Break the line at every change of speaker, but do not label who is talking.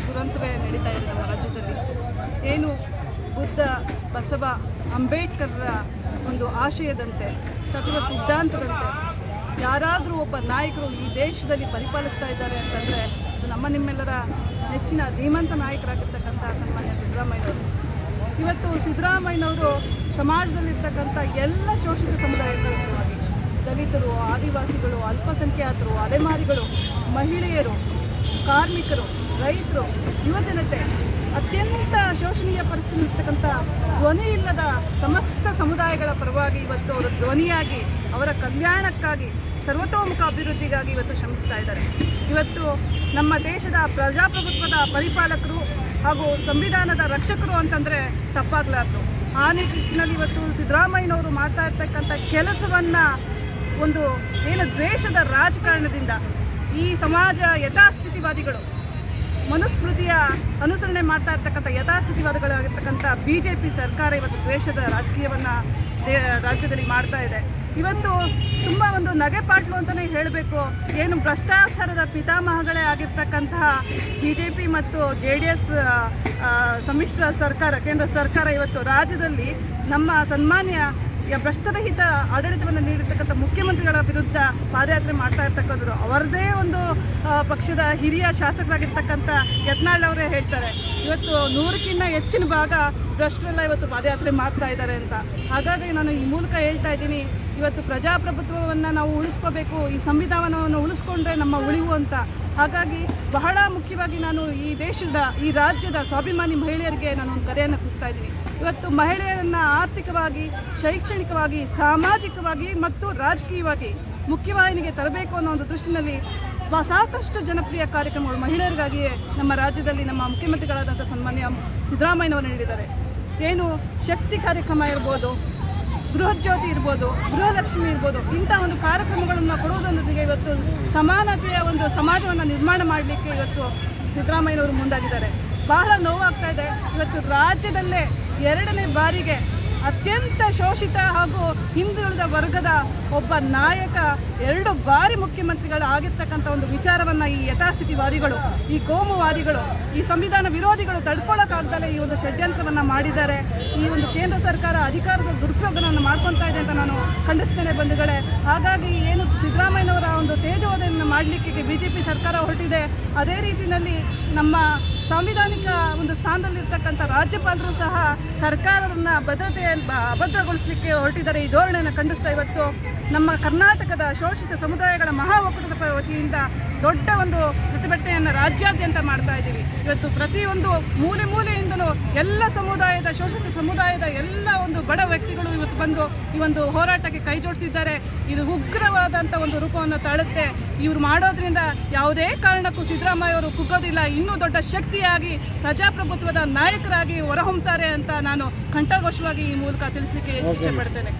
ದುರಂತವೇ ನಡೀತಾ ಇದೆ ನಮ್ಮ ರಾಜ್ಯದಲ್ಲಿ. ಏನು ಬುದ್ಧ, ಬಸವ, ಅಂಬೇಡ್ಕರ್ರ ಒಂದು ಆಶಯದಂತೆ, ತತ್ವ ಸಿದ್ಧಾಂತದಂತೆ ಯಾರಾದರೂ ಒಬ್ಬ ನಾಯಕರು ಈ ದೇಶದಲ್ಲಿ ಪರಿಪಾಲಿಸ್ತಾ ಇದ್ದಾರೆ ಅಂತಂದರೆ ಅದು ನಮ್ಮ ನಿಮ್ಮೆಲ್ಲರ ನೆಚ್ಚಿನ ಧೀಮಂತ ನಾಯಕರಾಗಿರ್ತಕ್ಕಂಥ ಸನ್ಮಾನ್ಯ ಸಿದ್ದರಾಮಯ್ಯನವರು. ಇವತ್ತು ಸಿದ್ದರಾಮಯ್ಯನವರು ಸಮಾಜದಲ್ಲಿರ್ತಕ್ಕಂಥ ಎಲ್ಲ ಶೋಷಿತ ಸಮುದಾಯಗಳ ಪರವಾಗಿ ದಲಿತರು, ಆದಿವಾಸಿಗಳು, ಅಲ್ಪಸಂಖ್ಯಾತರು, ಅಲೆಮಾರಿಗಳು, ಮಹಿಳೆಯರು, ಕಾರ್ಮಿಕರು, ರೈತರು, ಯುವಜನತೆ, ಅತ್ಯಂತ ಶೋಷಣೀಯ ಪರಿಸ್ಥಿತಿ ಇರ್ತಕ್ಕಂಥ ಧ್ವನಿ ಇಲ್ಲದ ಸಮಸ್ತ ಸಮುದಾಯಗಳ ಪರವಾಗಿ ಇವತ್ತು ಅವರು ಧ್ವನಿಯಾಗಿ ಅವರ ಕಲ್ಯಾಣಕ್ಕಾಗಿ, ಸರ್ವತೋಮುಖ ಅಭಿವೃದ್ಧಿಗಾಗಿ ಇವತ್ತು ಶ್ರಮಿಸ್ತಾ ಇದ್ದಾರೆ. ಇವತ್ತು ನಮ್ಮ ದೇಶದ ಪ್ರಜಾಪ್ರಭುತ್ವದ ಪರಿಪಾಲಕರು ಹಾಗೂ ಸಂವಿಧಾನದ ರಕ್ಷಕರು ಅಂತಂದರೆ ತಪ್ಪಾಗಲಾರ್ದು. ಆ ನಿಟ್ಟಿನಲ್ಲಿ ಇವತ್ತು ಸಿದ್ದರಾಮಯ್ಯನವರು ಮಾಡ್ತಾ ಇರ್ತಕ್ಕಂಥ ಕೆಲಸವನ್ನು ಒಂದು ಏನು ದ್ವೇಷದ ರಾಜಕಾರಣದಿಂದ ಈ ಸಮಾಜ ಯಥಾಸ್ಥಿತಿವಾದಿಗಳು, ಮನುಸ್ಮೃತಿಯ ಅನುಸರಣೆ ಮಾಡ್ತಾ ಇರ್ತಕ್ಕಂಥ ಯಥಾಸ್ಥಿತಿವಾದಿಗಳಾಗಿರ್ತಕ್ಕಂಥ BJP ಸರ್ಕಾರ ಇವತ್ತು ದ್ವೇಷದ ರಾಜಕೀಯವನ್ನು ರಾಜ್ಯದಲ್ಲಿ ಮಾಡ್ತಾ ಇದೆ. ಇವತ್ತು ತುಂಬ ಒಂದು ನಗೆಪಾಟ್ಲು ಅಂತಲೇ ಹೇಳಬೇಕು. ಏನು ಭ್ರಷ್ಟಾಚಾರದ ಪಿತಾಮಹಗಳೇ ಆಗಿರ್ತಕ್ಕಂತಹ BJP ಮತ್ತು JDS ಸಮ್ಮಿಶ್ರ ಸರ್ಕಾರ, ಕೇಂದ್ರ ಸರ್ಕಾರ ಇವತ್ತು ರಾಜ್ಯದಲ್ಲಿ ನಮ್ಮ ಸನ್ಮಾನ್ಯ ಭ್ರಷ್ಟರಹಿತ ಆಡಳಿತವನ್ನು ನೀಡಿರ್ತಕ್ಕಂಥ ಮುಖ್ಯಮಂತ್ರಿಗಳ ವಿರುದ್ಧ ಪಾದಯಾತ್ರೆ ಮಾಡ್ತಾ ಇರ್ತಕ್ಕಂಥದ್ದು. ಅವರದೇ ಒಂದು ಪಕ್ಷದ ಹಿರಿಯ ಶಾಸಕರಾಗಿರ್ತಕ್ಕಂಥ ಯತ್ನಾಳ್ ಅವರೇ ಹೇಳ್ತಾರೆ, ಇವತ್ತು 100ಕ್ಕಿಂತ ಹೆಚ್ಚಿನ ಭಾಗ ಭ್ರಷ್ಟರೆಲ್ಲ ಇವತ್ತು ಪಾದಯಾತ್ರೆ ಮಾಡ್ತಾ ಇದ್ದಾರೆ ಅಂತ. ಹಾಗಾಗಿ ನಾನು ಈ ಮೂಲಕ ಹೇಳ್ತಾ ಇದ್ದೀನಿ, ಇವತ್ತು ಪ್ರಜಾಪ್ರಭುತ್ವವನ್ನು ನಾವು ಉಳಿಸ್ಕೋಬೇಕು, ಈ ಸಂವಿಧಾನವನ್ನು ಉಳಿಸ್ಕೊಂಡ್ರೆ ನಮ್ಮ ಉಳಿವು ಅಂತ. ಹಾಗಾಗಿ ಬಹಳ ಮುಖ್ಯವಾಗಿ ನಾನು ಈ ದೇಶದ, ಈ ರಾಜ್ಯದ ಸ್ವಾಭಿಮಾನಿ ಮಹಿಳೆಯರಿಗೆ ನಾನು ಒಂದು ಕರೆಯನ್ನು ಕೊಡ್ತಾ ಇದ್ದೀನಿ. ಇವತ್ತು ಮಹಿಳೆಯರನ್ನು ಆರ್ಥಿಕವಾಗಿ, ಶೈಕ್ಷಣಿಕವಾಗಿ, ಸಾಮಾಜಿಕವಾಗಿ ಮತ್ತು ರಾಜಕೀಯವಾಗಿ ಮುಖ್ಯವಾಹಿನಿಗೆ ತರಬೇಕು ಅನ್ನೋ ಒಂದು ದೃಷ್ಟಿನಲ್ಲಿ ಸಾಕಷ್ಟು ಜನಪ್ರಿಯ ಕಾರ್ಯಕ್ರಮಗಳು ಮಹಿಳೆಯರಿಗಾಗಿಯೇ ನಮ್ಮ ರಾಜ್ಯದಲ್ಲಿ ನಮ್ಮ ಮುಖ್ಯಮಂತ್ರಿಗಳಾದಂಥ ಸನ್ಮಾನ್ಯ ಸಿದ್ದರಾಮಯ್ಯನವರು ನೀಡಿದ್ದಾರೆ. ಏನು ಶಕ್ತಿ ಕಾರ್ಯಕ್ರಮ ಇರ್ಬೋದು, ಗೃಹಜ್ಯೋತಿ ಇರ್ಬೋದು, ಗೃಹಲಕ್ಷ್ಮಿ ಇರ್ಬೋದು, ಇಂಥ ಒಂದು ಕಾರ್ಯಕ್ರಮಗಳನ್ನು ಕೊಡುವುದರೊಂದಿಗೆ ಇವತ್ತು ಸಮಾನತೆಯ ಒಂದು ಸಮಾಜವನ್ನು ನಿರ್ಮಾಣ ಮಾಡಲಿಕ್ಕೆ ಇವತ್ತು ಸಿದ್ದರಾಮಯ್ಯನವರು ಮುಂದಾಗಿದ್ದಾರೆ. ಬಹಳ ನೋವಾಗ್ತಾ ಇದೆ. ಇವತ್ತು ರಾಜ್ಯದಲ್ಲೇ 2ನೇ ಬಾರಿಗೆ ಅತ್ಯಂತ ಶೋಷಿತ ಹಾಗೂ ಹಿಂದುಳಿದ ವರ್ಗದ ಒಬ್ಬ ನಾಯಕ 2 ಬಾರಿ ಮುಖ್ಯಮಂತ್ರಿಗಳು ಆಗಿರ್ತಕ್ಕಂಥ ಒಂದು ವಿಚಾರವನ್ನು ಈ ಯಥಾಸ್ಥಿತಿವಾದಿಗಳು, ಈ ಕೋಮುವಾದಿಗಳು, ಈ ಸಂವಿಧಾನ ವಿರೋಧಿಗಳು ತಡ್ಕೊಳ್ಳೋಕ್ಕಾಗ್ದಲೇ ಈ ಒಂದು ಷಡ್ಯಂತ್ರವನ್ನು ಮಾಡಿದ್ದಾರೆ. ಈ ಒಂದು ಕೇಂದ್ರ ಸರ್ಕಾರ ಅಧಿಕಾರದ ದುರುಪಯೋಗವನ್ನು ಮಾಡ್ಕೊತಾ ಇದೆ ಅಂತ ನಾನು ಖಂಡಿಸ್ತೇನೆ ಬಂಧುಗಳೇ. ಹಾಗಾಗಿ ಏನು ಸಿದ್ದರಾಮಯ್ಯನವರ ಒಂದು ತೇಜೋವಧೆಯನ್ನು ಮಾಡಲಿಕ್ಕೆ BJP ಸರ್ಕಾರ ಹೊರಟಿದೆ, ಅದೇ ರೀತಿಯಲ್ಲಿ ನಮ್ಮ ಸಾಂವಿಧಾನಿಕ ಒಂದು ಸ್ಥಾನದಲ್ಲಿರ್ತಕ್ಕಂಥ ರಾಜ್ಯಪಾಲರು ಸಹ ಸರ್ಕಾರವನ್ನು ಅಭದ್ರಗೊಳಿಸಲಿಕ್ಕೆ ಹೊರಟಿದ್ದಾರೆ. ಈ ಧೋರಣೆಯನ್ನು ಖಂಡಿಸ್ತಾ ಇವತ್ತು ನಮ್ಮ ಕರ್ನಾಟಕದ ಶೋಷಿತ ಸಮುದಾಯಗಳ ಮಹಾ ಒಕ್ಕೂಟದ ವತಿಯಿಂದ ದೊಡ್ಡ ಒಂದು ಪ್ರತಿಭಟನೆಯನ್ನು ರಾಜ್ಯಾದ್ಯಂತ ಮಾಡ್ತಾ ಇದ್ದೀವಿ. ಇವತ್ತು ಪ್ರತಿಯೊಂದು ಮೂಲೆ ಮೂಲೆಯಿಂದಲೂ ಎಲ್ಲ ಸಮುದಾಯದ, ಶೋಷಿತ ಸಮುದಾಯದ ಎಲ್ಲ ಒಂದು ಬಡ ವ್ಯಕ್ತಿಗಳು ಇವತ್ತು ಬಂದು ಈ ಒಂದು ಹೋರಾಟಕ್ಕೆ ಕೈ ಜೋಡಿಸಿದ್ದಾರೆ. ಇದು ಉಗ್ರವಾದಂಥ ಒಂದು ರೂಪವನ್ನು ತಾಳುತ್ತೆ. ಇವರು ಮಾಡೋದ್ರಿಂದ ಯಾವುದೇ ಕಾರಣಕ್ಕೂ ಸಿದ್ದರಾಮಯ್ಯ ಅವರು ಕುಗ್ಗೋದಿಲ್ಲ, ಇನ್ನೂ ದೊಡ್ಡ ಶಕ್ತಿಯಾಗಿ ಪ್ರಜಾಪ್ರಭುತ್ವದ ನಾಯಕರಾಗಿ ಹೊರಹೊಮ್ಮುತ್ತಾರೆ ಅಂತ ನಾನು ಕಂಠಘೋಷವಾಗಿ ಈ ಮೂಲಕ ತಿಳಿಸಲಿಕ್ಕೆ ಇಚ್ಛೆ ಪಡ್ತೇನೆ.